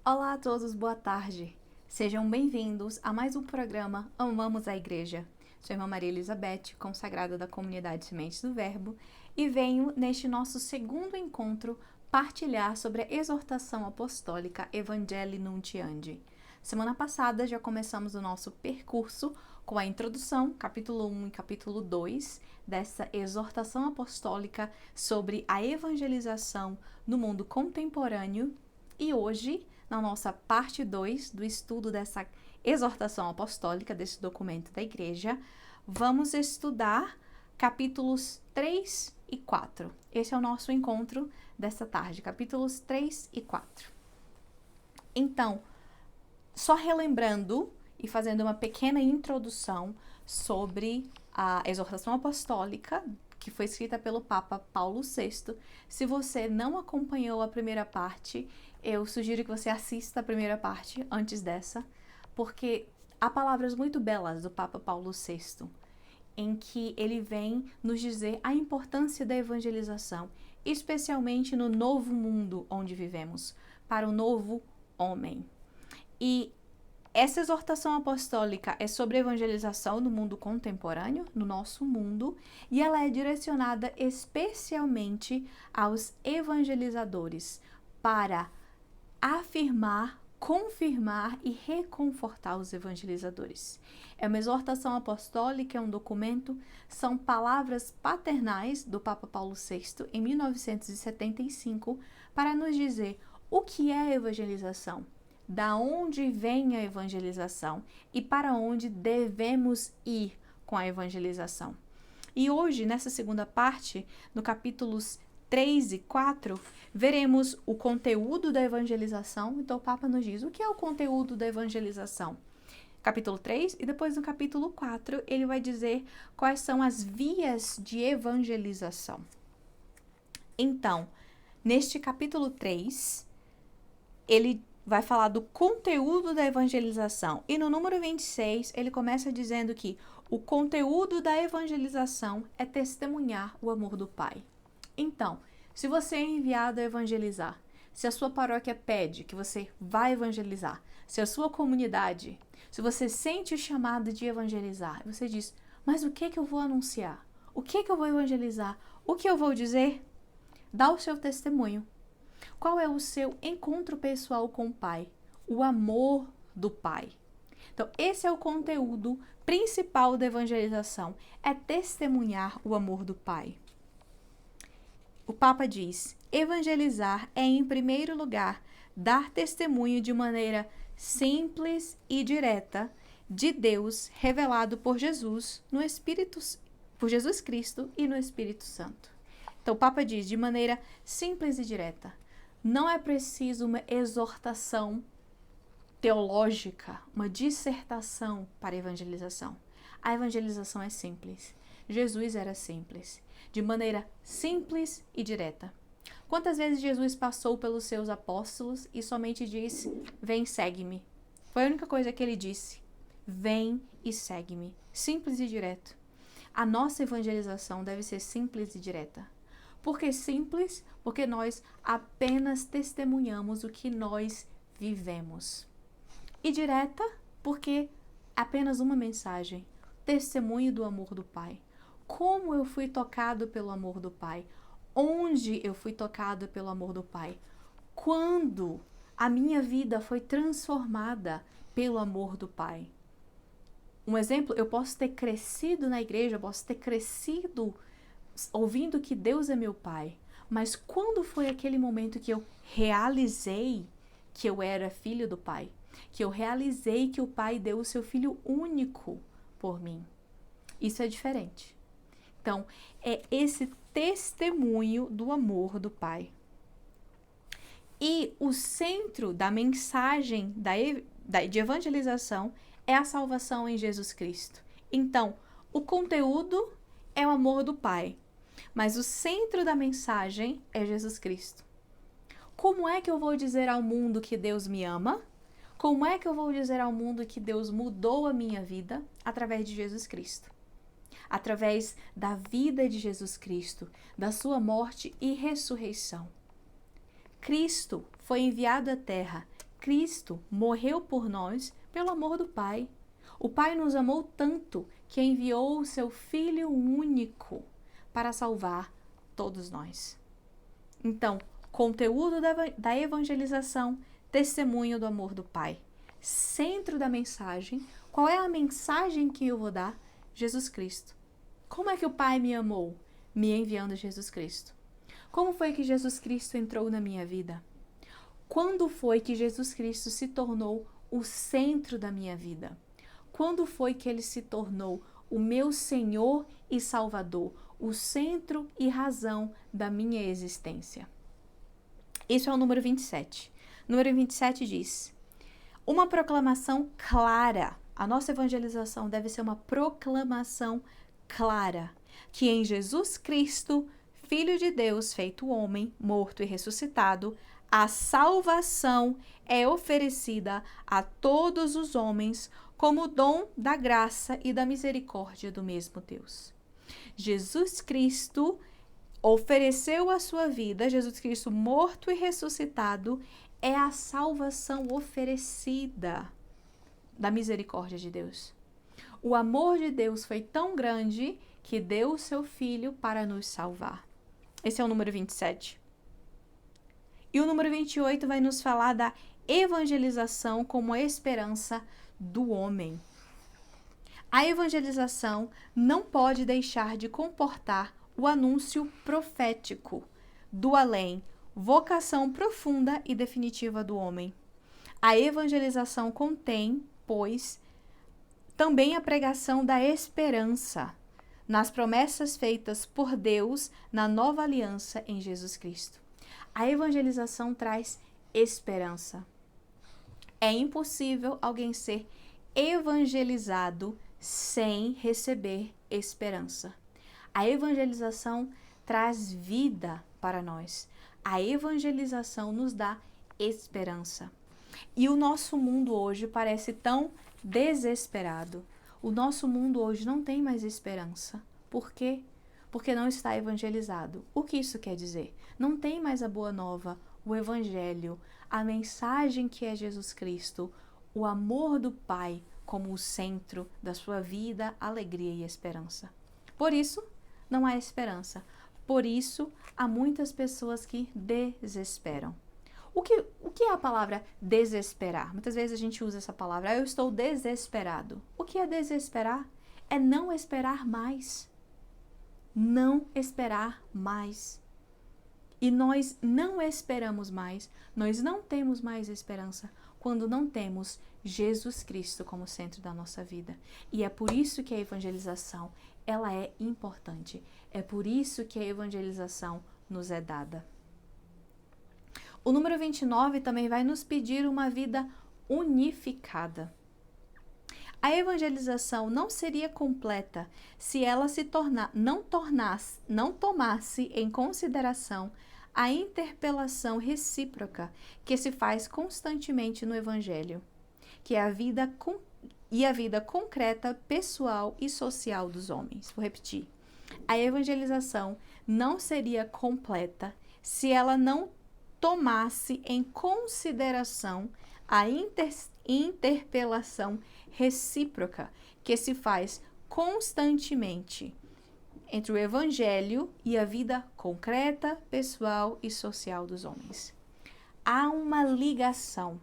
Olá a todos, boa tarde. Sejam bem-vindos a mais um programa Amamos a Igreja. Sou a irmã Maria Elizabeth, consagrada da comunidade Sementes do Verbo, e venho neste nosso segundo encontro partilhar sobre a exortação apostólica Evangelii Nuntiandi. Semana passada já começamos o nosso percurso com a introdução, capítulo 1 e capítulo 2, dessa exortação apostólica sobre a evangelização no mundo contemporâneo. E hoje, na nossa parte 2 do estudo dessa exortação apostólica, desse documento da igreja, vamos estudar capítulos 3 e 4. Esse é o nosso encontro dessa tarde, capítulos 3 e 4. Então, só relembrando e fazendo uma pequena introdução sobre a exortação apostólica, que foi escrita pelo Papa Paulo VI. Se você não acompanhou a primeira parte, eu sugiro que você assista a primeira parte antes dessa, porque há palavras muito belas do Papa Paulo VI, em que ele vem nos dizer a importância da evangelização, especialmente no novo mundo onde vivemos, para o novo homem. E essa exortação apostólica é sobre evangelização no mundo contemporâneo, no nosso mundo, e ela é direcionada especialmente aos evangelizadores, para afirmar, confirmar e reconfortar os evangelizadores. É uma exortação apostólica, é um documento, são palavras paternais do Papa Paulo VI em 1975 para nos dizer o que é evangelização, da onde vem a evangelização e para onde devemos ir com a evangelização. E hoje, nessa segunda parte, no capítulos 3 e 4, veremos o conteúdo da evangelização. Então, o Papa nos diz o que é o conteúdo da evangelização. Capítulo 3 e depois no capítulo 4, ele vai dizer quais são as vias de evangelização. Então, neste capítulo 3, ele vai falar do conteúdo da evangelização. E no número 26, ele começa dizendo que o conteúdo da evangelização é testemunhar o amor do Pai. Então, se você é enviado a evangelizar, se a sua paróquia pede que você vá evangelizar, se a sua comunidade, se você sente o chamado de evangelizar, você diz, mas o que eu vou anunciar? O que eu vou evangelizar? O que eu vou dizer? Dá o seu testemunho. Qual é o seu encontro pessoal com o Pai? O amor do Pai. Então, esse é o conteúdo principal da evangelização, é testemunhar o amor do Pai. O Papa diz, evangelizar é, em primeiro lugar, dar testemunho de maneira simples e direta de Deus revelado por Jesus no Espírito, por Jesus Cristo e no Espírito Santo. Então, o Papa diz, de maneira simples e direta, não é preciso uma exortação teológica, uma dissertação para a evangelização. A evangelização é simples. Jesus era simples, de maneira simples e direta. Quantas vezes Jesus passou pelos seus apóstolos e somente disse, vem, segue-me? Foi a única coisa que ele disse, vem e segue-me. Simples e direto. A nossa evangelização deve ser simples e direta. Por que simples? Porque nós apenas testemunhamos o que nós vivemos. E direta, porque apenas uma mensagem, testemunho do amor do Pai. Como eu fui tocado pelo amor do Pai? Onde eu fui tocado pelo amor do Pai? Quando a minha vida foi transformada pelo amor do Pai? Um exemplo, eu posso ter crescido na igreja, eu posso ter crescido ouvindo que Deus é meu Pai, mas quando foi aquele momento que eu realizei que eu era filho do Pai? Que eu realizei que o Pai deu o seu Filho único por mim? Isso é diferente. Então, é esse testemunho do amor do Pai. E o centro da mensagem de evangelização é a salvação em Jesus Cristo. Então, o conteúdo é o amor do Pai, mas o centro da mensagem é Jesus Cristo. Como é que eu vou dizer ao mundo que Deus me ama? Como é que eu vou dizer ao mundo que Deus mudou a minha vida? Através de Jesus Cristo. Através da vida de Jesus Cristo, da sua morte e ressurreição. Cristo foi enviado à terra Cristo morreu por nós pelo amor do Pai. O Pai nos amou tanto que enviou o seu Filho único para salvar todos nós. Então, conteúdo da evangelização, testemunho do amor do Pai. Centro da mensagem. Qual é a mensagem que eu vou dar? Jesus Cristo. Como é que o Pai me amou? Me enviando Jesus Cristo. Como foi que Jesus Cristo entrou na minha vida? Quando foi que Jesus Cristo se tornou o centro da minha vida? Quando foi que ele se tornou o meu Senhor e Salvador, o centro e razão da minha existência? Isso é o número 27. Número 27 diz: uma proclamação clara. A nossa evangelização deve ser uma proclamação clara, que em Jesus Cristo, Filho de Deus, feito homem, morto e ressuscitado, a salvação é oferecida a todos os homens como dom da graça e da misericórdia do mesmo Deus. Jesus Cristo ofereceu a sua vida, Jesus Cristo morto e ressuscitado, é a salvação oferecida da misericórdia de Deus. O amor de Deus foi tão grande que deu o seu Filho para nos salvar. Esse é o número 27. E o número 28 vai nos falar da evangelização como a esperança do homem. A evangelização não pode deixar de comportar o anúncio profético do além, vocação profunda e definitiva do homem. A evangelização contém, pois, também a pregação da esperança nas promessas feitas por Deus na nova aliança em Jesus Cristo. A evangelização traz esperança. É impossível alguém ser evangelizado sem receber esperança. A evangelização traz vida para nós. A evangelização nos dá esperança. E o nosso mundo hoje parece tão desesperado. O nosso mundo hoje não tem mais esperança. Por quê? Porque não está evangelizado. O que isso quer dizer? Não tem mais a boa nova, o evangelho, a mensagem que é Jesus Cristo, o amor do Pai como o centro da sua vida, alegria e esperança. Por isso, não há esperança. Por isso, há muitas pessoas que desesperam. O que é a palavra desesperar? Muitas vezes a gente usa essa palavra, eu estou desesperado. O que é desesperar? É não esperar mais. Não esperar mais. E nós não esperamos mais, nós não temos mais esperança quando não temos Jesus Cristo como centro da nossa vida. E é por isso que a evangelização, ela é importante. É por isso que a evangelização nos é dada. O número 29 também vai nos pedir uma vida unificada. A evangelização não seria completa se ela não tomasse em consideração a interpelação recíproca que se faz constantemente no Evangelho, que é a vida concreta, pessoal e social dos homens. Vou repetir. A evangelização não seria completa se ela não tomasse em consideração a interpelação recíproca que se faz constantemente entre o Evangelho e a vida concreta, pessoal e social dos homens. Há uma ligação.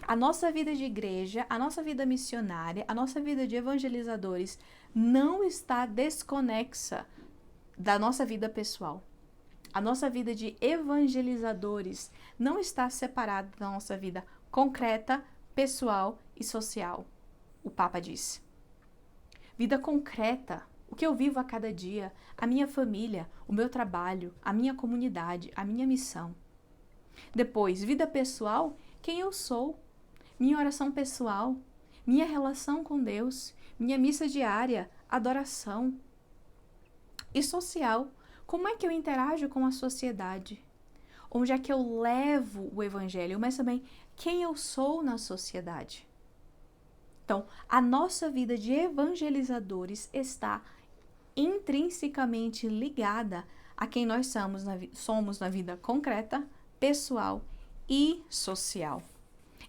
A nossa vida de igreja, a nossa vida missionária, a nossa vida de evangelizadores não está desconexa da nossa vida pessoal. A nossa vida de evangelizadores não está separada da nossa vida concreta, pessoal e social. O Papa diz. Vida concreta, o que eu vivo a cada dia, a minha família, o meu trabalho, a minha comunidade, a minha missão. Depois, vida pessoal, quem eu sou, minha oração pessoal, minha relação com Deus, minha missa diária, adoração. E social, como é que eu interajo com a sociedade? Onde é que eu levo o evangelho, mas também quem eu sou na sociedade? Então, a nossa vida de evangelizadores está intrinsecamente ligada a quem nós somos na vida concreta, pessoal e social.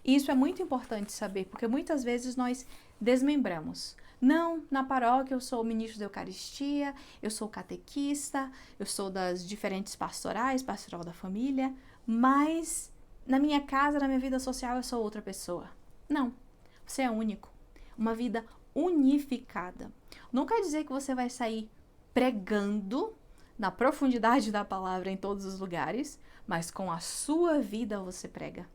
E isso é muito importante saber, porque muitas vezes nós desmembramos. Não, na paróquia eu sou o ministro da Eucaristia, eu sou catequista, eu sou das diferentes pastorais, pastoral da família, mas na minha casa, na minha vida social, eu sou outra pessoa. Não, você é único. Uma vida unificada. Não quer dizer que você vai sair pregando na profundidade da palavra em todos os lugares, mas com a sua vida você prega.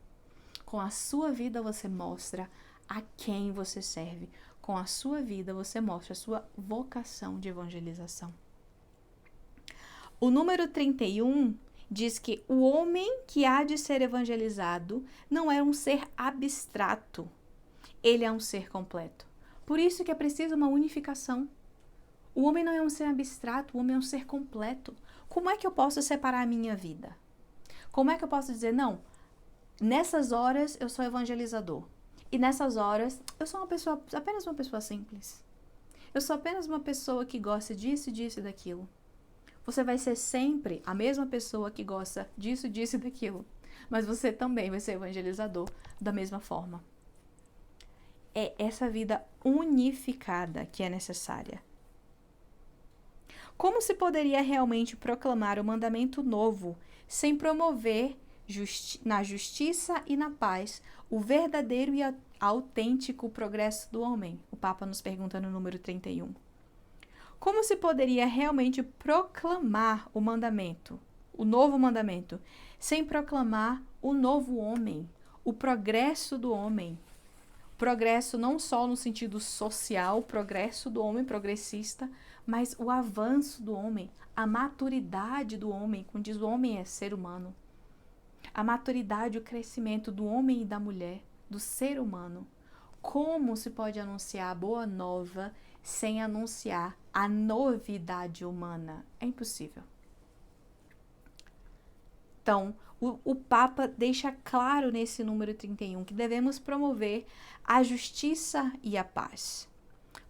Com a sua vida você mostra a quem você serve. Com a sua vida você mostra a sua vocação de evangelização. O número 31 diz que o homem que há de ser evangelizado não é um ser abstrato, ele é um ser completo. Por isso que é preciso uma unificação. O homem não é um ser abstrato, o homem é um ser completo. Como é que eu posso separar a minha vida? Como é que eu posso dizer, não, nessas horas eu sou evangelizador e nessas horas eu sou apenas uma pessoa simples. Eu sou apenas uma pessoa que gosta disso, disso e daquilo. Você vai ser sempre a mesma pessoa que gosta disso, disso e daquilo. Mas você também vai ser evangelizador da mesma forma. É essa vida unificada que é necessária. Como se poderia realmente proclamar o mandamento novo sem promover na justiça e na paz o verdadeiro e autêntico progresso do homem? O Papa nos pergunta no número 31. Como se poderia realmente proclamar o mandamento, o novo mandamento, sem proclamar o novo homem, o progresso do homem? Progresso não só no sentido social, progresso do homem progressista, mas o avanço do homem, a maturidade do homem, quando diz o homem é ser humano. A maturidade, o crescimento do homem e da mulher, do ser humano. Como se pode anunciar a boa nova sem anunciar a novidade humana? É impossível. Então, o Papa deixa claro nesse número 31 que devemos promover a justiça e a paz.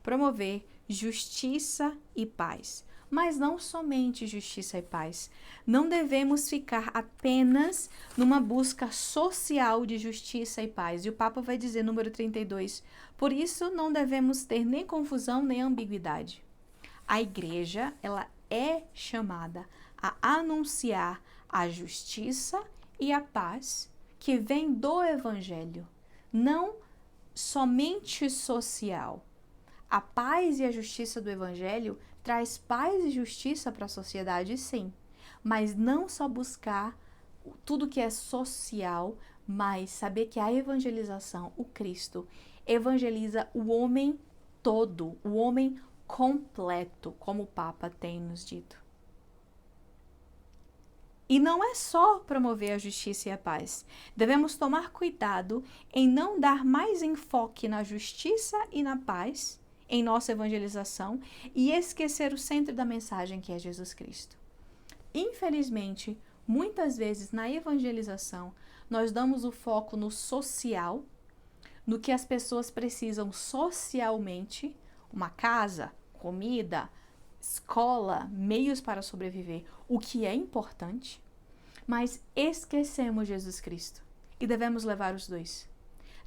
Promover justiça e paz. Mas não somente justiça e paz. Não devemos ficar apenas numa busca social de justiça e paz. E o Papa vai dizer, número 32, por isso não devemos ter nem confusão nem ambiguidade. A igreja, ela é chamada a anunciar a justiça e a paz que vem do Evangelho, não somente social. A paz e a justiça do Evangelho traz paz e justiça para a sociedade, sim, mas não só buscar tudo que é social, mas saber que a evangelização, o Cristo, evangeliza o homem todo, o homem completo, como o Papa tem nos dito. E não é só promover a justiça e a paz. Devemos tomar cuidado em não dar mais enfoque na justiça e na paz em nossa evangelização e esquecer o centro da mensagem, que é Jesus Cristo. Infelizmente, muitas vezes na evangelização, nós damos o foco no social, no que as pessoas precisam socialmente, uma casa, comida, escola, meios para sobreviver, o que é importante, mas esquecemos Jesus Cristo e devemos levar os dois.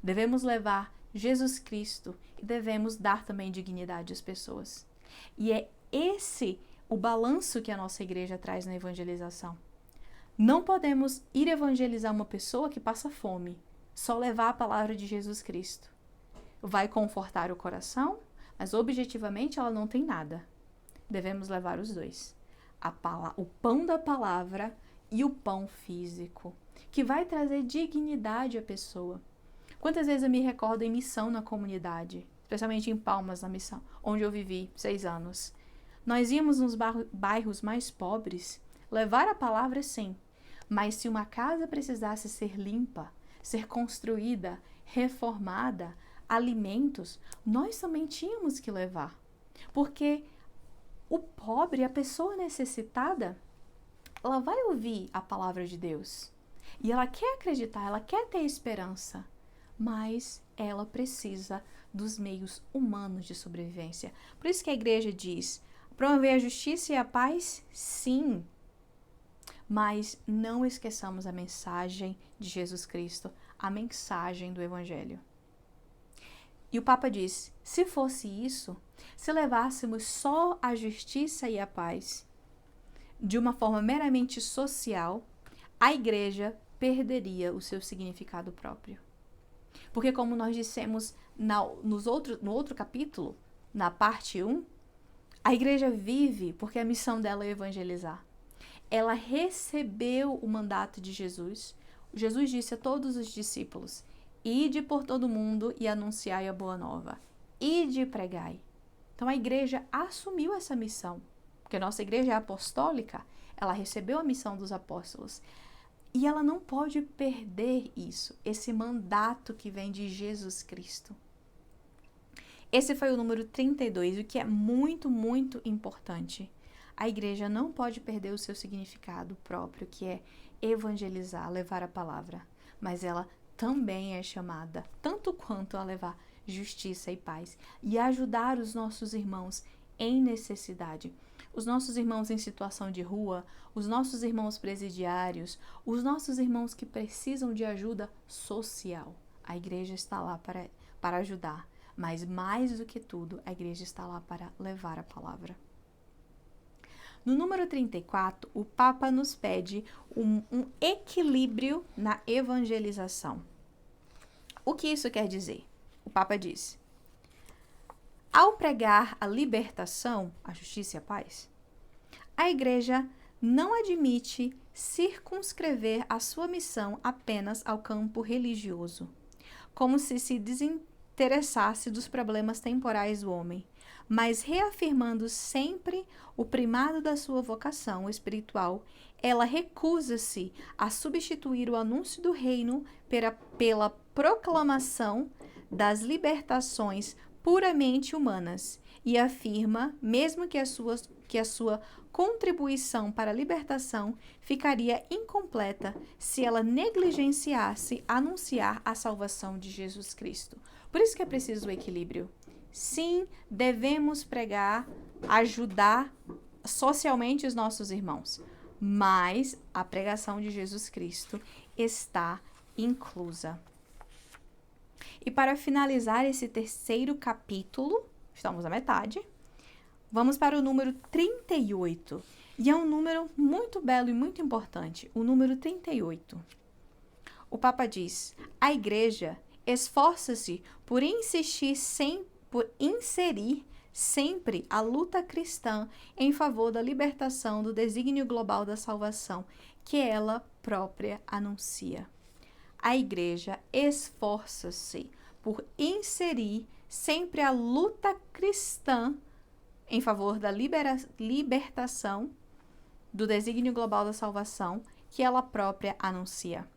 Devemos levar Jesus Cristo e devemos dar também dignidade às pessoas. E é esse o balanço que a nossa igreja traz na evangelização. Não podemos ir evangelizar uma pessoa que passa fome, só levar a palavra de Jesus Cristo. Vai confortar o coração, mas objetivamente ela não tem nada. Devemos levar os dois. O pão da palavra e o pão físico, que vai trazer dignidade à pessoa. Quantas vezes eu me recordo em missão na comunidade, especialmente em Palmas, na missão, onde eu vivi 6 anos. Nós íamos nos bairros mais pobres, levar a palavra sim, mas se uma casa precisasse ser limpa, ser construída, reformada, alimentos, nós também tínhamos que levar. Porque o pobre, a pessoa necessitada, ela vai ouvir a palavra de Deus. E ela quer acreditar, ela quer ter esperança. Mas ela precisa dos meios humanos de sobrevivência. Por isso que a igreja diz, promover a justiça e a paz, sim. mas não esqueçamos a mensagem de Jesus Cristo, a mensagem do Evangelho. E o Papa diz, se fosse isso, se levássemos só a justiça e a paz de uma forma meramente social, a igreja perderia o seu significado próprio. Porque como nós dissemos no outro capítulo, na parte 1, a igreja vive porque a missão dela é evangelizar. Ela recebeu o mandato de Jesus. Jesus disse a todos os discípulos, ide por todo mundo e anunciai a boa nova. Ide e pregai. Então a igreja assumiu essa missão, porque a nossa igreja é apostólica, ela recebeu a missão dos apóstolos. E ela não pode perder isso, esse mandato que vem de Jesus Cristo. Esse foi o número 32, o que é muito, muito importante. A igreja não pode perder o seu significado próprio, que é evangelizar, levar a palavra. Mas ela também é chamada, tanto quanto a levar justiça e paz e ajudar os nossos irmãos em necessidade. Os nossos irmãos em situação de rua, os nossos irmãos presidiários, os nossos irmãos que precisam de ajuda social. A igreja está lá para ajudar, mas mais do que tudo, a igreja está lá para levar a palavra. No número 34, o Papa nos pede um equilíbrio na evangelização. O que isso quer dizer? O Papa diz, ao pregar a libertação, a justiça e a paz, a igreja não admite circunscrever a sua missão apenas ao campo religioso, como se desinteressasse dos problemas temporais do homem, mas reafirmando sempre o primado da sua vocação espiritual, ela recusa-se a substituir o anúncio do reino pela proclamação das libertações puramente humanas e afirma, mesmo que a sua contribuição para a libertação ficaria incompleta se ela negligenciasse anunciar a salvação de Jesus Cristo. Por isso que é preciso o equilíbrio. Sim, devemos pregar, ajudar socialmente os nossos irmãos, mas a pregação de Jesus Cristo está inclusa. E para finalizar esse terceiro capítulo, estamos à metade, vamos para o número 38. E é um número muito belo e muito importante, o número 38. O Papa diz, a igreja esforça-se por inserir sempre a luta cristã em favor da libertação do desígnio global da salvação, que ela própria anuncia. A igreja esforça-se por inserir sempre a luta cristã em favor da libertação do desígnio global da salvação que ela própria anuncia.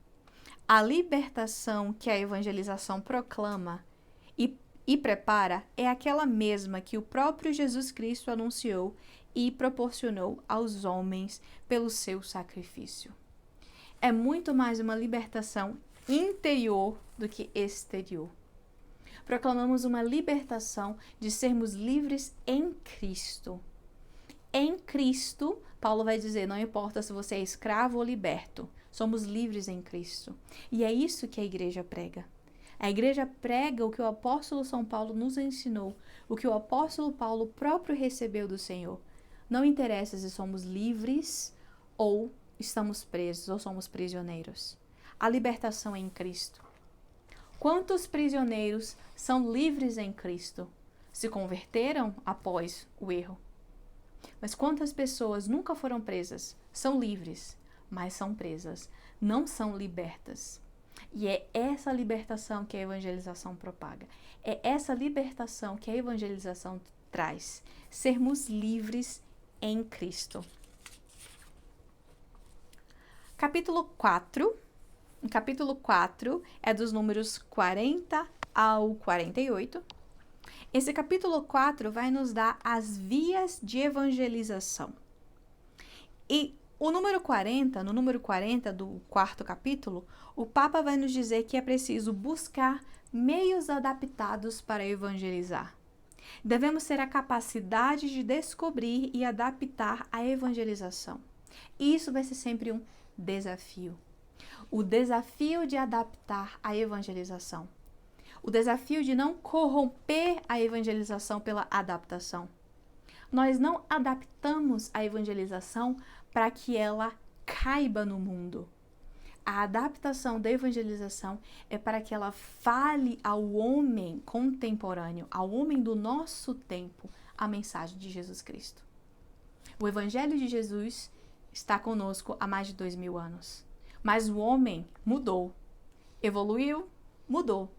A libertação que a evangelização proclama e prepara é aquela mesma que o próprio Jesus Cristo anunciou e proporcionou aos homens pelo seu sacrifício. É muito mais uma libertação interior do que exterior. Proclamamos uma libertação de sermos livres em Cristo. Em Cristo, Paulo vai dizer, não importa se você é escravo ou liberto, somos livres em Cristo. E é isso que a igreja prega. A igreja prega o que o apóstolo São Paulo nos ensinou, o que o apóstolo Paulo próprio recebeu do Senhor. Não interessa se somos livres ou estamos presos ou somos prisioneiros. A libertação é em Cristo. Quantos prisioneiros são livres em Cristo? Se converteram após o erro. Mas quantas pessoas nunca foram presas? São livres, mas são presas. Não são libertas. E é essa libertação que a evangelização propaga. É essa libertação que a evangelização traz. Sermos livres em Cristo. Capítulo 4. O capítulo 4 é dos números 40 ao 48. Esse capítulo 4 vai nos dar as vias de evangelização. E no número 40 do quarto capítulo, o Papa vai nos dizer que é preciso buscar meios adaptados para evangelizar. Devemos ter a capacidade de descobrir e adaptar a evangelização. E isso vai ser sempre um desafio. O desafio de adaptar a evangelização. O desafio de não corromper a evangelização pela adaptação. Nós não adaptamos a evangelização para que ela caiba no mundo. A adaptação da evangelização é para que ela fale ao homem contemporâneo, ao homem do nosso tempo, a mensagem de Jesus Cristo. O Evangelho de Jesus está conosco há mais de 2000 anos. Mas o homem mudou, evoluiu, mudou.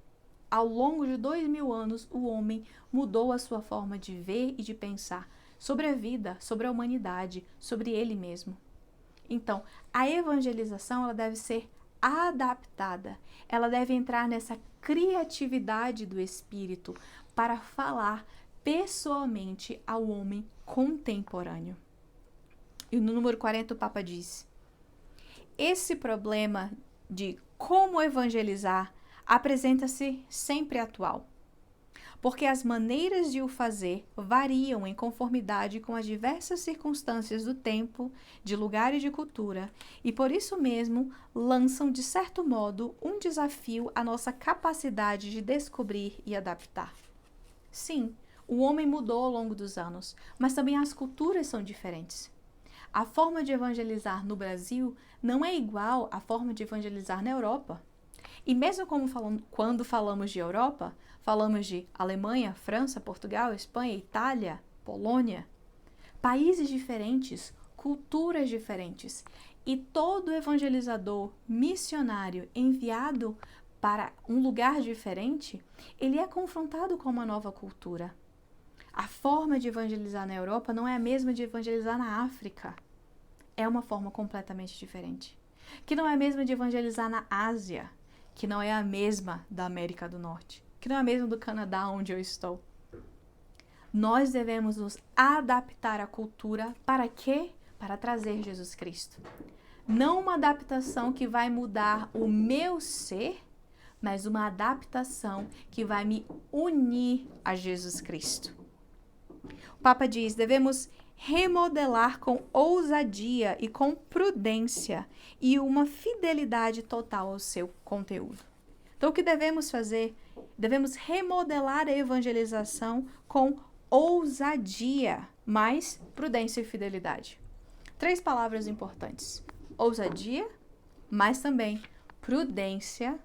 Ao longo de 2000 anos, o homem mudou a sua forma de ver e de pensar sobre a vida, sobre a humanidade, sobre ele mesmo. Então, a evangelização ela deve ser adaptada. Ela deve entrar nessa criatividade do Espírito para falar pessoalmente ao homem contemporâneo. E no número 40 o Papa diz: esse problema de como evangelizar apresenta-se sempre atual, porque as maneiras de o fazer variam em conformidade com as diversas circunstâncias do tempo, de lugar e de cultura, e por isso mesmo lançam, de certo modo, um desafio à nossa capacidade de descobrir e adaptar. Sim, o homem mudou ao longo dos anos, mas também as culturas são diferentes. A forma de evangelizar no Brasil não é igual à forma de evangelizar na Europa. E mesmo quando falamos de Europa, falamos de Alemanha, França, Portugal, Espanha, Itália, Polônia. Países diferentes, culturas diferentes. E todo evangelizador missionário enviado para um lugar diferente, ele é confrontado com uma nova cultura. A forma de evangelizar na Europa não é a mesma de evangelizar na África. É uma forma completamente diferente. Que não é a mesma de evangelizar na Ásia, que não é a mesma da América do Norte, que não é a mesma do Canadá, onde eu estou. Nós devemos nos adaptar à cultura para quê? Para trazer Jesus Cristo. Não uma adaptação que vai mudar o meu ser, mas uma adaptação que vai me unir a Jesus Cristo. O Papa diz: devemos remodelar com ousadia e com prudência e uma fidelidade total ao seu conteúdo. Então, o que devemos fazer? Devemos remodelar a evangelização com ousadia, mais prudência e fidelidade. 3 palavras importantes: ousadia, mas também prudência.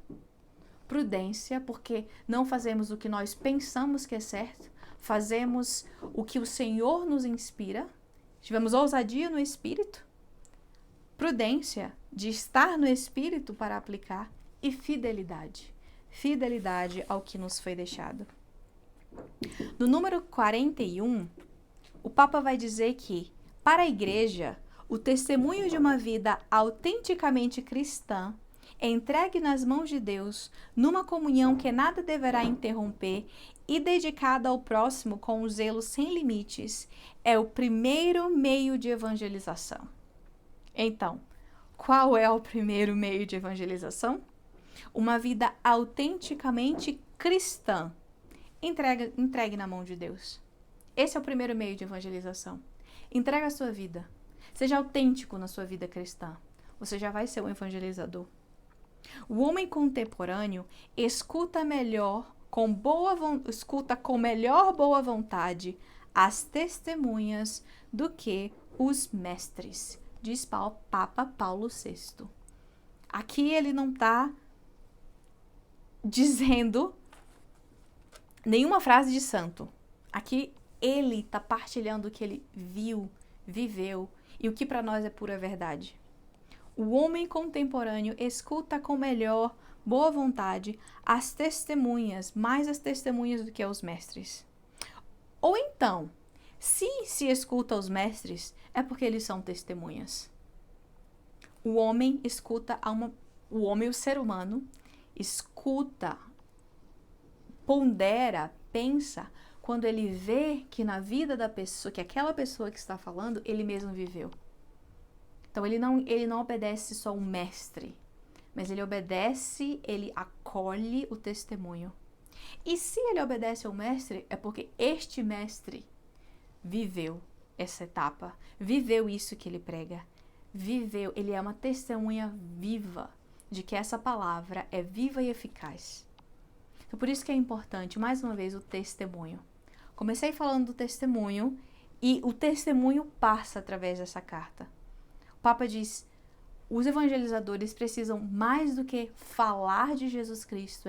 Prudência, porque não fazemos o que nós pensamos que é certo, fazemos o que o Senhor nos inspira. Tivemos ousadia no Espírito, prudência de estar no Espírito para aplicar e fidelidade. Fidelidade ao que nos foi deixado. No número 41, o Papa vai dizer que, para a Igreja, o testemunho de uma vida autenticamente cristã, entregue nas mãos de Deus, numa comunhão que nada deverá interromper e dedicada ao próximo com um zelo sem limites, é o primeiro meio de evangelização. Então, qual é o primeiro meio de evangelização? Uma vida autenticamente cristã, entregue na mão de Deus. Esse é o primeiro meio de evangelização. Entrega a sua vida. Seja autêntico na sua vida cristã. Você já vai ser um evangelizador. O homem contemporâneo escuta com melhor boa vontade as testemunhas do que os mestres, diz Papa Paulo VI. Aqui ele não está dizendo nenhuma frase de santo. Aqui ele está partilhando o que ele viu, viveu e o que para nós é pura verdade. O homem contemporâneo escuta com melhor boa vontade as testemunhas, mais as testemunhas do que os mestres. Ou então, se escuta os mestres, é porque eles são testemunhas. O homem escuta o ser humano, escuta, pondera, pensa, quando ele vê que na vida da pessoa, que aquela pessoa que está falando, ele mesmo viveu. Então, ele não obedece só um mestre, mas ele acolhe o testemunho. E se ele obedece ao mestre, é porque este mestre viveu essa etapa, viveu isso que ele prega, viveu, ele é uma testemunha viva de que essa palavra é viva e eficaz. Então, por isso que é importante, mais uma vez, o testemunho. Comecei falando do testemunho e o testemunho passa através dessa carta. O Papa diz, os evangelizadores precisam mais do que falar de Jesus Cristo,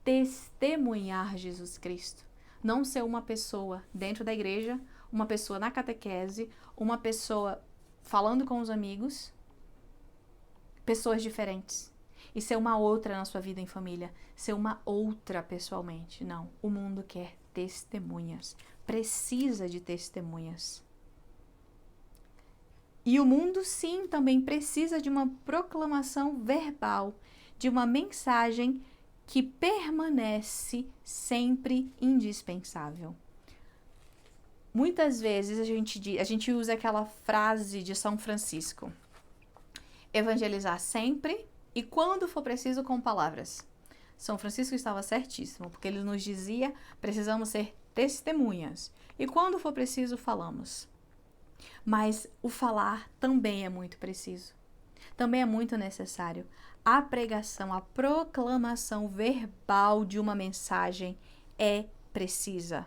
testemunhar Jesus Cristo. Não ser uma pessoa dentro da igreja, uma pessoa na catequese, uma pessoa falando com os amigos, pessoas diferentes. E ser uma outra na sua vida em família, ser uma outra pessoalmente. Não, o mundo quer testemunhas, precisa de testemunhas. E o mundo, sim, também precisa de uma proclamação verbal, de uma mensagem que permanece sempre indispensável. Muitas vezes a gente usa aquela frase de São Francisco: evangelizar sempre e quando for preciso com palavras. São Francisco estava certíssimo, porque ele nos dizia, precisamos ser testemunhas. E quando for preciso, falamos. Mas o falar também é muito preciso. Também é muito necessário. A pregação, a proclamação verbal de uma mensagem é precisa.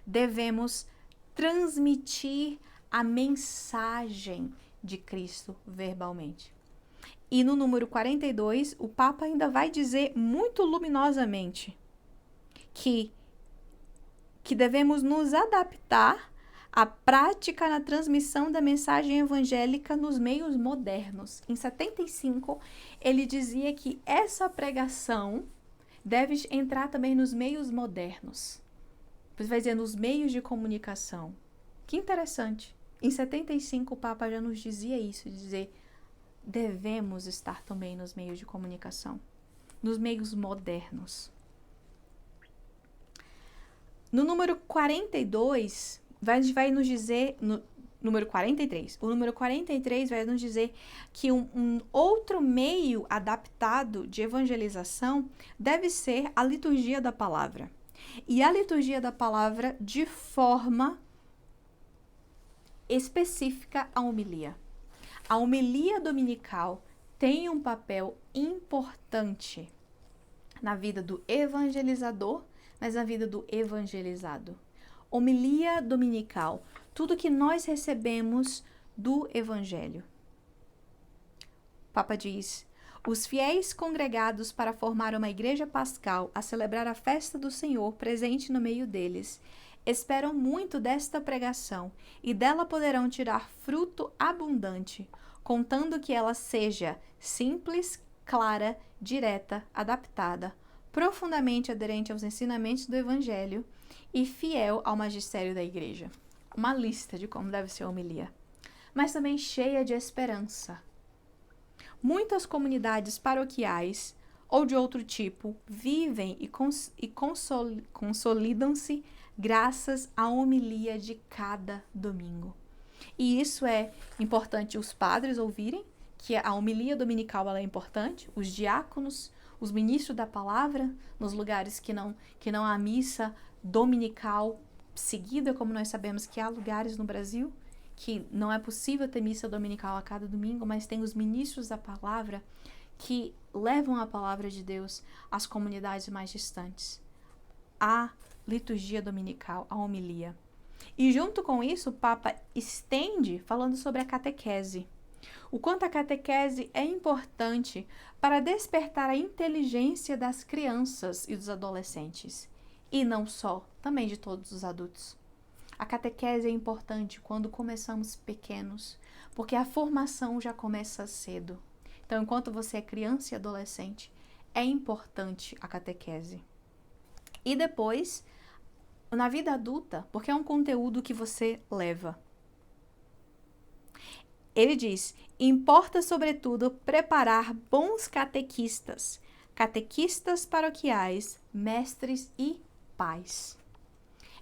Devemos transmitir a mensagem de Cristo verbalmente. E no número 42, o Papa ainda vai dizer muito luminosamente que devemos nos adaptar à prática na transmissão da mensagem evangélica nos meios modernos. Em 75, ele dizia que essa pregação deve entrar também nos meios modernos. Depois vai dizer nos meios de comunicação. Que interessante. Em 75, o Papa já nos dizia isso, dizer devemos estar também nos meios de comunicação, nos meios modernos. No número 42, vai nos dizer, no número 43, o número 43 vai nos dizer que um outro meio adaptado de evangelização deve ser a liturgia da palavra. E a liturgia da palavra de forma específica a homilia. A homilia dominical tem um papel importante na vida do evangelizador, mas na vida do evangelizado. Homilia dominical, tudo que nós recebemos do Evangelho. O Papa diz: os fiéis congregados para formar uma igreja pascal a celebrar a festa do Senhor presente no meio deles esperam muito desta pregação e dela poderão tirar fruto abundante, contando que ela seja simples, clara, direta, adaptada, profundamente aderente aos ensinamentos do Evangelho e fiel ao magistério da Igreja. Uma lista de como deve ser a homilia, mas também cheia de esperança. Muitas comunidades paroquiais ou de outro tipo vivem e consolidam-se graças à homilia de cada domingo. E isso é importante os padres ouvirem, que a homilia dominical ela é importante, os diáconos, os ministros da palavra, nos lugares que não há missa dominical seguida, como nós sabemos que há lugares no Brasil que não é possível ter missa dominical a cada domingo, mas tem os ministros da palavra que levam a palavra de Deus às comunidades mais distantes. A liturgia dominical, a homilia. E junto com isso, o Papa estende falando sobre a catequese. O quanto a catequese é importante para despertar a inteligência das crianças e dos adolescentes. E não só, também de todos os adultos. A catequese é importante quando começamos pequenos, porque a formação já começa cedo. Então, enquanto você é criança e adolescente, é importante a catequese. E depois, na vida adulta, porque é um conteúdo que você leva. Ele diz: importa, sobretudo, preparar bons catequistas paroquiais, mestres e pais.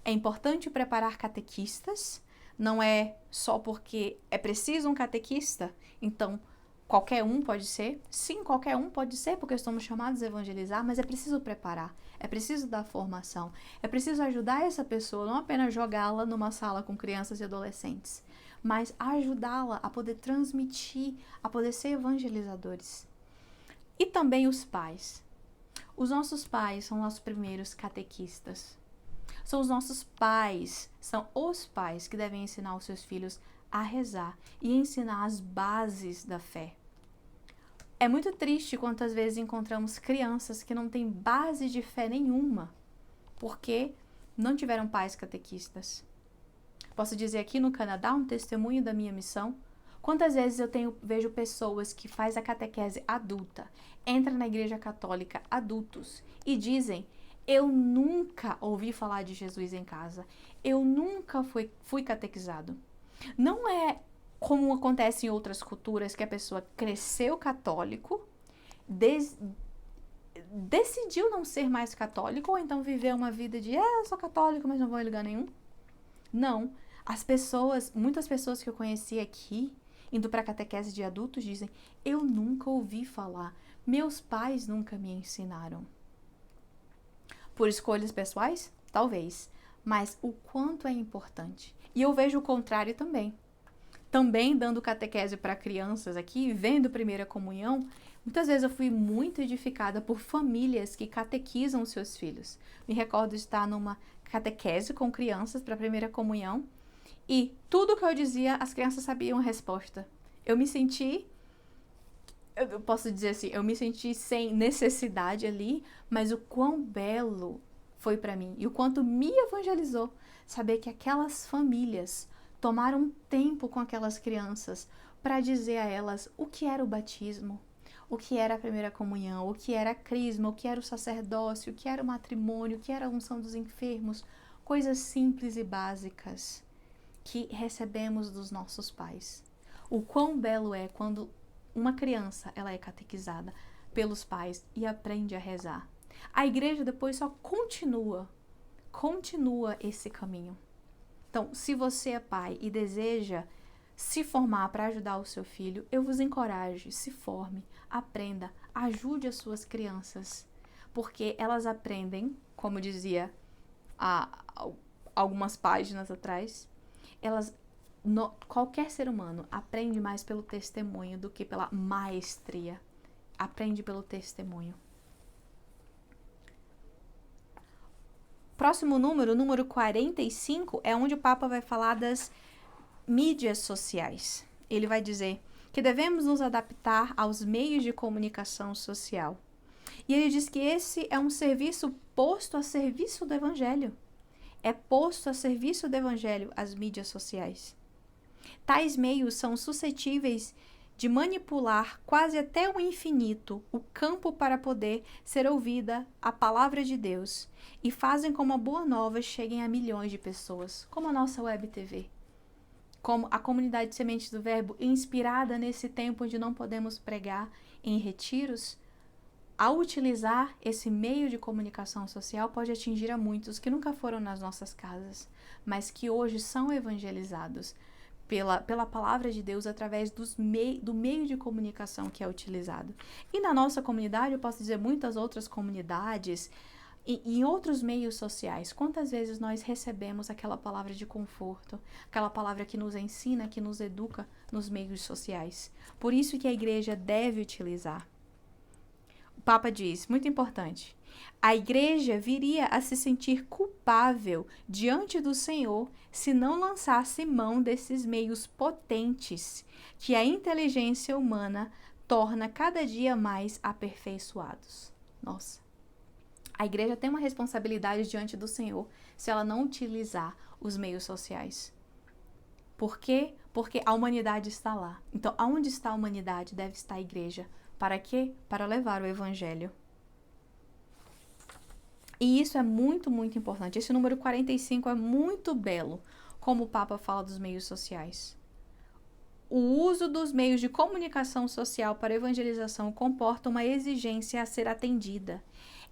É importante preparar catequistas, não é só porque é preciso um catequista, então qualquer um pode ser. Sim, qualquer um pode ser, porque estamos chamados a evangelizar, mas é preciso preparar, é preciso dar formação, é preciso ajudar essa pessoa, não apenas jogá-la numa sala com crianças e adolescentes, mas ajudá-la a poder transmitir, a poder ser evangelizadores. E também os pais. Os nossos pais são nossos primeiros catequistas. São os nossos pais, são os pais que devem ensinar os seus filhos a rezar e ensinar as bases da fé. É muito triste quantas vezes encontramos crianças que não têm base de fé nenhuma, porque não tiveram pais catequistas. Posso dizer aqui no Canadá um testemunho da minha missão. Quantas vezes vejo pessoas que fazem a catequese adulta, entram na igreja católica adultos e dizem: eu nunca ouvi falar de Jesus em casa, eu nunca fui catequizado. Não é como acontece em outras culturas, que a pessoa cresceu católico, decidiu não ser mais católico, ou então viveu uma vida de eu sou católico, mas não vou em lugar nenhum. Não. Muitas pessoas que eu conheci aqui, indo para catequese de adultos, dizem: eu nunca ouvi falar, meus pais nunca me ensinaram. Por escolhas pessoais? Talvez. Mas o quanto é importante. E eu vejo o contrário também. Também dando catequese para crianças aqui, vendo primeira comunhão, muitas vezes eu fui muito edificada por famílias que catequizam seus filhos. Me recordo de estar numa catequese com crianças para primeira comunhão e tudo que eu dizia, as crianças sabiam a resposta. Eu posso dizer assim, eu me senti sem necessidade ali, mas o quão belo foi para mim e o quanto me evangelizou saber que aquelas famílias tomaram tempo com aquelas crianças para dizer a elas o que era o batismo, o que era a primeira comunhão, o que era a crisma, o que era o sacerdócio, o que era o matrimônio, o que era a unção dos enfermos, coisas simples e básicas que recebemos dos nossos pais. O quão belo é quando uma criança ela é catequizada pelos pais e aprende a rezar. A igreja depois só continua esse caminho. Então, se você é pai e deseja se formar para ajudar o seu filho, eu vos encorajo, se forme, aprenda, ajude as suas crianças, porque elas aprendem, como dizia algumas páginas atrás, qualquer ser humano aprende mais pelo testemunho do que pela maestria. Aprende pelo testemunho. Próximo número, o número 45, é onde o Papa vai falar das mídias sociais. Ele vai dizer que devemos nos adaptar aos meios de comunicação social. E ele diz que esse é um serviço posto a serviço do Evangelho. É posto a serviço do Evangelho as mídias sociais. Tais meios são suscetíveis de manipular quase até o infinito o campo para poder ser ouvida a palavra de Deus e fazem com que a boa nova chegue a milhões de pessoas, como a nossa Web TV, como a comunidade Sementes do Verbo, inspirada nesse tempo onde não podemos pregar em retiros. Ao utilizar esse meio de comunicação social, pode atingir a muitos que nunca foram nas nossas casas, mas que hoje são evangelizados pela palavra de Deus através do meio de comunicação que é utilizado. E na nossa comunidade, eu posso dizer muitas outras comunidades e em outros meios sociais, quantas vezes nós recebemos aquela palavra de conforto, aquela palavra que nos ensina, que nos educa nos meios sociais. Por isso que a igreja deve utilizar. O Papa diz, muito importante, a igreja viria a se sentir culpável diante do Senhor se não lançasse mão desses meios potentes que a inteligência humana torna cada dia mais aperfeiçoados. Nossa, a igreja tem uma responsabilidade diante do Senhor se ela não utilizar os meios sociais. Por quê? Porque a humanidade está lá. Então, aonde está a humanidade, deve estar a igreja. Para quê? Para levar o evangelho. E isso é muito, muito importante. Esse número 45 é muito belo, como o Papa fala dos meios sociais. O uso dos meios de comunicação social para evangelização comporta uma exigência a ser atendida.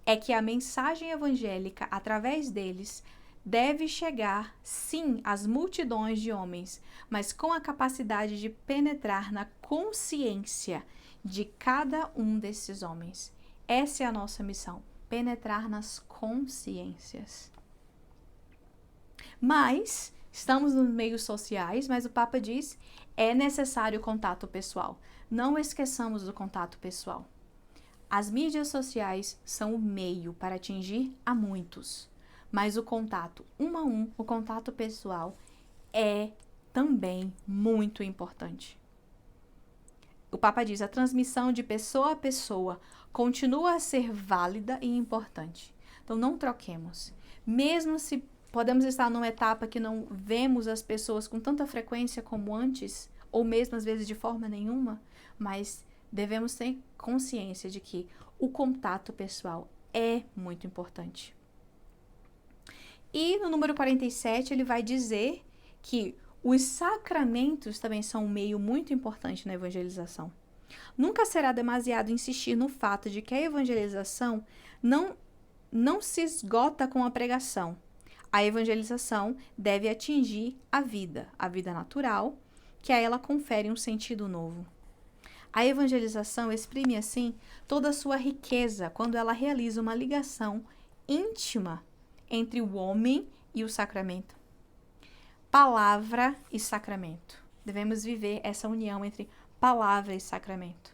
É que a mensagem evangélica, através deles, deve chegar, sim, às multidões de homens, mas com a capacidade de penetrar na consciência de cada um desses homens. Essa é a nossa missão, penetrar nas consciências. Mas, Estamos nos meios sociais, mas o Papa diz, é necessário o contato pessoal. Não esqueçamos do contato pessoal. As mídias sociais são o meio para atingir a muitos, mas o contato um a um, o contato pessoal, é também muito importante. O Papa diz, a transmissão de pessoa a pessoa continua a ser válida e importante. Então, não troquemos. Mesmo se podemos estar numa etapa que não vemos as pessoas com tanta frequência como antes, ou mesmo às vezes de forma nenhuma, mas devemos ter consciência de que o contato pessoal é muito importante. E no número 47, ele vai dizer que os sacramentos também são um meio muito importante na evangelização. Nunca será demasiado insistir no fato de que a evangelização não se esgota com a pregação. A evangelização deve atingir a vida natural, que a ela confere um sentido novo. A evangelização exprime, assim, toda a sua riqueza quando ela realiza uma ligação íntima entre o homem e o sacramento. Palavra e sacramento. Devemos viver essa união entre palavra e sacramento.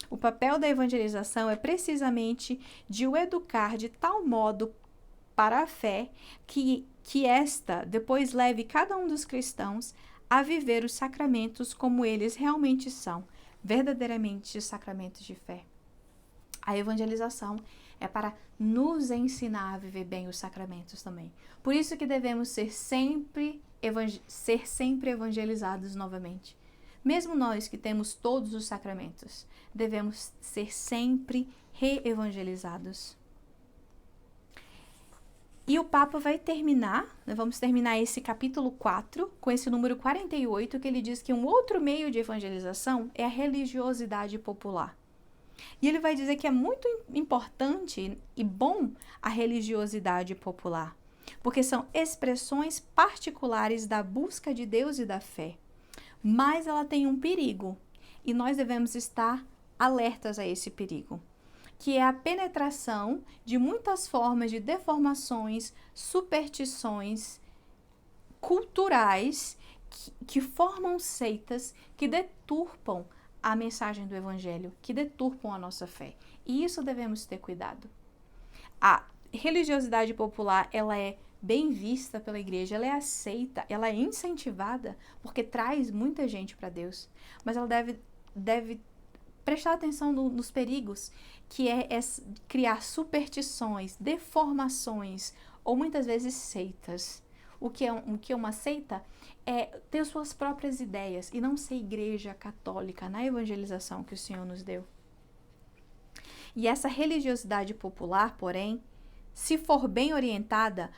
O papel da evangelização é precisamente de o educar de tal modo para a fé que esta depois leve cada um dos cristãos a viver os sacramentos como eles realmente são, verdadeiramente sacramentos de fé. A evangelização é para nos ensinar a viver bem os sacramentos também. Por isso que devemos ser sempre evangelizados novamente. Mesmo nós que temos todos os sacramentos, devemos ser sempre reevangelizados. E o Papa vai terminar, vamos terminar esse capítulo 4, com esse número 48, que ele diz que um outro meio de evangelização é a religiosidade popular. E ele vai dizer que é muito importante e bom a religiosidade popular, porque são expressões particulares da busca de Deus e da fé. Mas ela tem um perigo, e nós devemos estar alertas a esse perigo, que é a penetração de muitas formas de deformações, superstições culturais que formam seitas que deturpam a mensagem do Evangelho, que deturpam a nossa fé. E isso devemos ter cuidado. A religiosidade popular, ela é bem vista pela igreja, ela é aceita, ela é incentivada, porque traz muita gente para Deus. Mas ela deve prestar atenção nos perigos, que é criar superstições, deformações, ou muitas vezes seitas. O que é uma seita? É ter suas próprias ideias e não ser igreja católica na evangelização que o Senhor nos deu. E essa religiosidade popular, porém, se for bem orientada,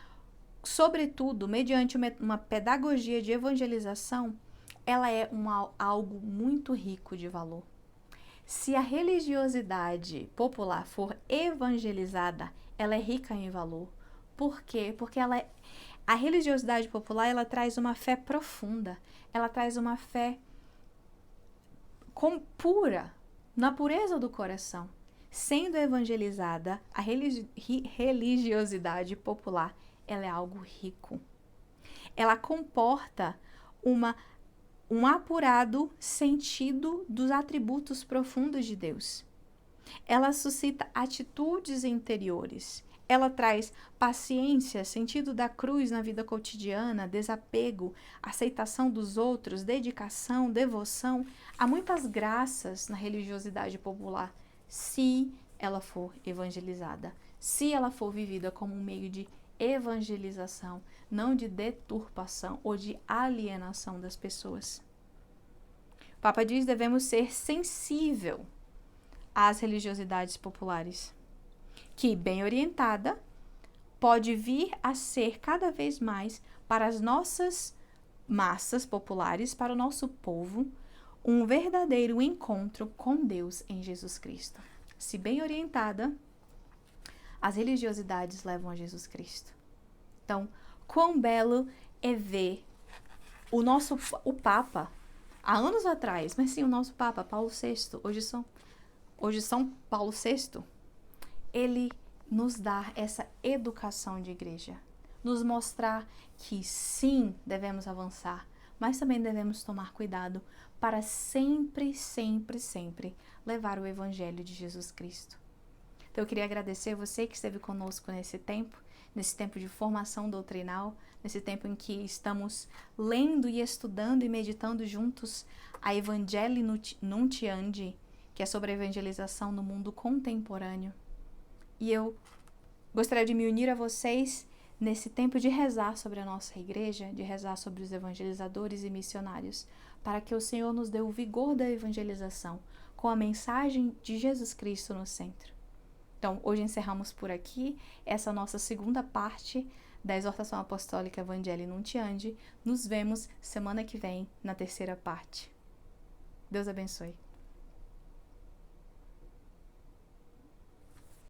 sobretudo mediante uma pedagogia de evangelização, ela é algo muito rico de valor. Se a religiosidade popular for evangelizada, ela é rica em valor. Por quê? Porque a religiosidade popular, ela traz uma fé profunda, ela traz uma fé pura, na pureza do coração. Sendo evangelizada, a religiosidade popular, ela é algo rico. Ela comporta um apurado sentido dos atributos profundos de Deus. Ela suscita atitudes interiores. Ela traz paciência, sentido da cruz na vida cotidiana, desapego, aceitação dos outros, dedicação, devoção. Há muitas graças na religiosidade popular, se ela for evangelizada, se ela for vivida como um meio de evangelização, não de deturpação ou de alienação das pessoas. O Papa diz que devemos ser sensível às religiosidades populares, que, bem orientada, pode vir a ser cada vez mais para as nossas massas populares, para o nosso povo, um verdadeiro encontro com Deus em Jesus Cristo. Se bem orientada, as religiosidades levam a Jesus Cristo. Então, quão belo é ver o Papa, há anos atrás, mas sim, o nosso Papa, Paulo VI, hoje São Paulo VI, ele nos dá essa educação de igreja. nos mostrar que sim, devemos avançar, mas também devemos tomar cuidado para sempre, sempre, sempre levar o Evangelho de Jesus Cristo. Então eu queria agradecer você que esteve conosco nesse tempo de formação doutrinal, nesse tempo em que estamos lendo e estudando e meditando juntos a Evangelii Nuntiandi, que é sobre a evangelização no mundo contemporâneo. E eu gostaria de me unir a vocês nesse tempo de rezar sobre a nossa igreja, de rezar sobre os evangelizadores e missionários, para que o Senhor nos dê o vigor da evangelização, com a mensagem de Jesus Cristo no centro. Então, hoje encerramos por aqui essa nossa segunda parte da exortação apostólica Evangelii Nuntiandi. Nos vemos semana que vem na terceira parte. Deus abençoe.